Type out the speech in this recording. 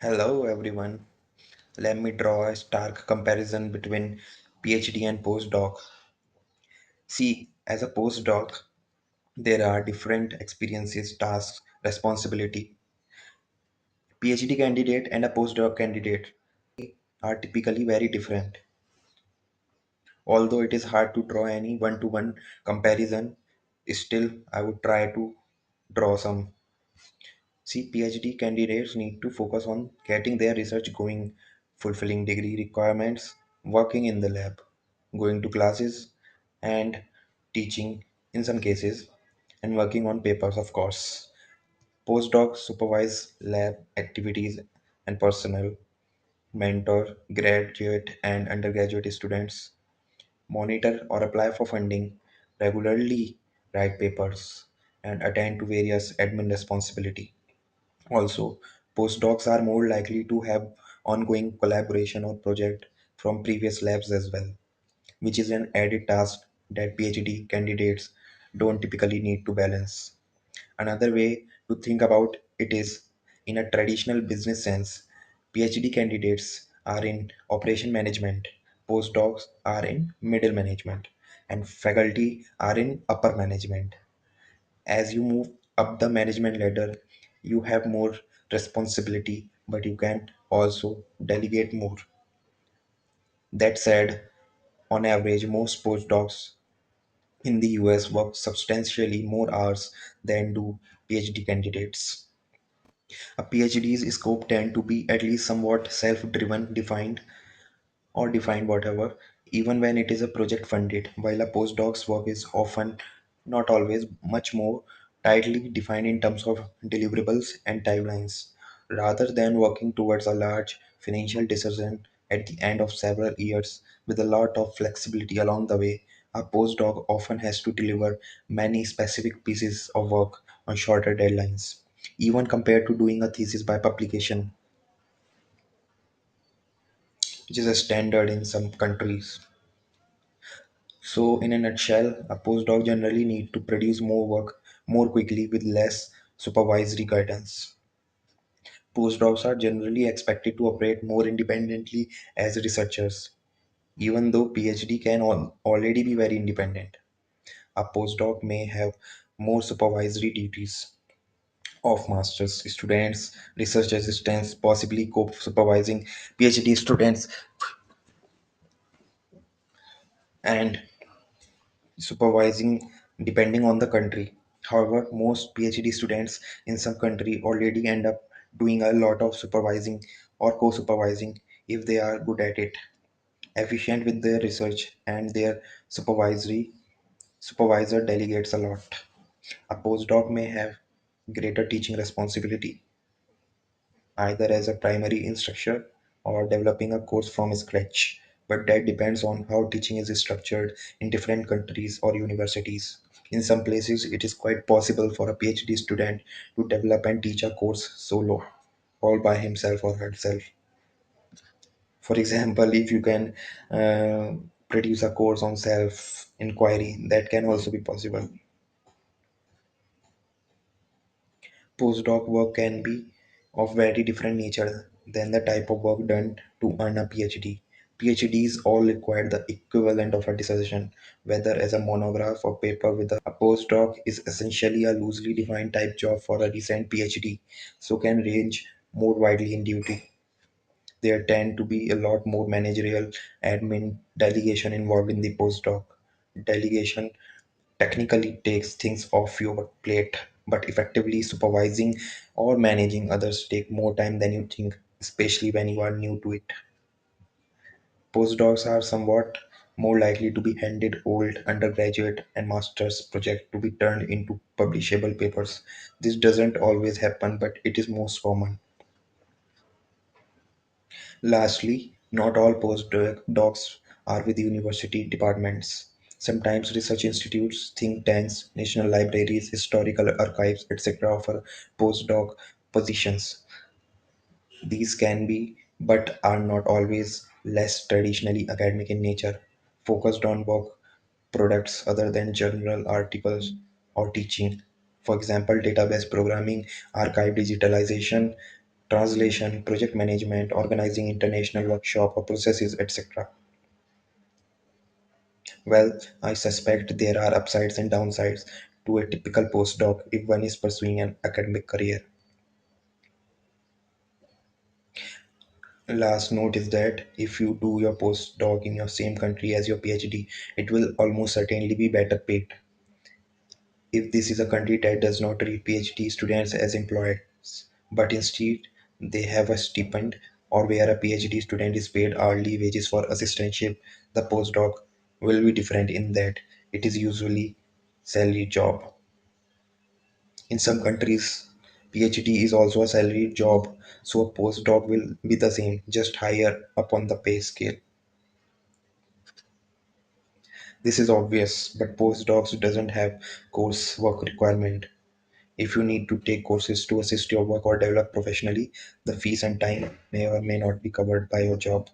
Hello everyone. Let me draw a stark comparison between PhD and postdoc. See, as a postdoc, there are different experiences, tasks, responsibility. PhD candidate and a postdoc candidate are typically very different. Although it is hard to draw any one-to-one comparison, still I would try to draw some. See, PhD candidates need to focus on getting their research going, fulfilling degree requirements, working in the lab, going to classes, and teaching in some cases, and working on papers, of course. Postdocs supervise lab activities and personnel, mentor graduate and undergraduate students, monitor or apply for funding, regularly write papers, and attend to various admin responsibility. Also, postdocs are more likely to have ongoing collaboration or project from previous labs as well, which is an added task that PhD candidates don't typically need to balance. Another way to think about it is in a traditional business sense, PhD candidates are in operation management, postdocs are in middle management, and faculty are in upper management. As you move up the management ladder, you have more responsibility, but you can also delegate more. That said, on average, most postdocs in the US work substantially more hours than do PhD candidates. A PhD's scope tend to be at least somewhat self-driven, defined, or define whatever, even when it is a project funded, while a postdoc's work is often, not always, much more tightly defined in terms of deliverables and timelines. Rather than working towards a large financial decision at the end of several years with a lot of flexibility along the way, a postdoc often has to deliver many specific pieces of work on shorter deadlines, even compared to doing a thesis by publication, which is a standard in some countries. So, in a nutshell, a postdoc generally need to produce more work more quickly with less supervisory guidance. Postdocs are generally expected to operate more independently as researchers, even though PhD can already be very independent. A postdoc may have more supervisory duties of masters students, research assistants, possibly co-supervising PhD students, and supervising depending on the country. However, most PhD students in some country already end up doing a lot of supervising or co-supervising if they are good at it, efficient with their research, and their supervisor delegates a lot. A postdoc may have greater teaching responsibility, either as a primary instructor or developing a course from scratch. But that depends on how teaching is structured in different countries or universities. In some places, it is quite possible for a PhD student to develop and teach a course solo, all by himself or herself. For example, if you can produce a course on self inquiry, that can also be possible. Postdoc work can be of very different nature than the type of work done to earn a PhD. PhDs all require the equivalent of a dissertation, whether as a monograph or paper with a postdoc is essentially a loosely defined type job for a recent PhD, so can range more widely in duty. There tend to be a lot more managerial admin delegation involved in the postdoc. Delegation technically takes things off your plate, but effectively supervising or managing others take more time than you think, especially when you are new to it. Postdocs are somewhat more likely to be handed old undergraduate and master's project to be turned into publishable papers. This doesn't always happen, but it is most common. Lastly, not all postdocs are with university departments. Sometimes research institutes, think tanks, national libraries, historical archives, etc. offer postdoc positions. These can be, but are not always, less traditionally academic in nature, focused on work products other than journal articles or teaching. For example, database programming, archive digitalization, translation, project management, organizing international workshop or processes, etc. Well, I suspect there are upsides and downsides to a typical postdoc if one is pursuing an academic career. Last note is that if you do your postdoc in your same country as your PhD, it will almost certainly be better paid. If this is a country that does not treat PhD students as employees, but instead they have a stipend, or where a PhD student is paid hourly wages for assistantship, the postdoc will be different in that it is usually salary job. In some countries, PhD is also a salaried job, so a postdoc will be the same, just higher up on the pay scale. This is obvious, but postdocs doesn't have coursework requirement. If you need to take courses to assist your work or develop professionally, the fees and time may or may not be covered by your job.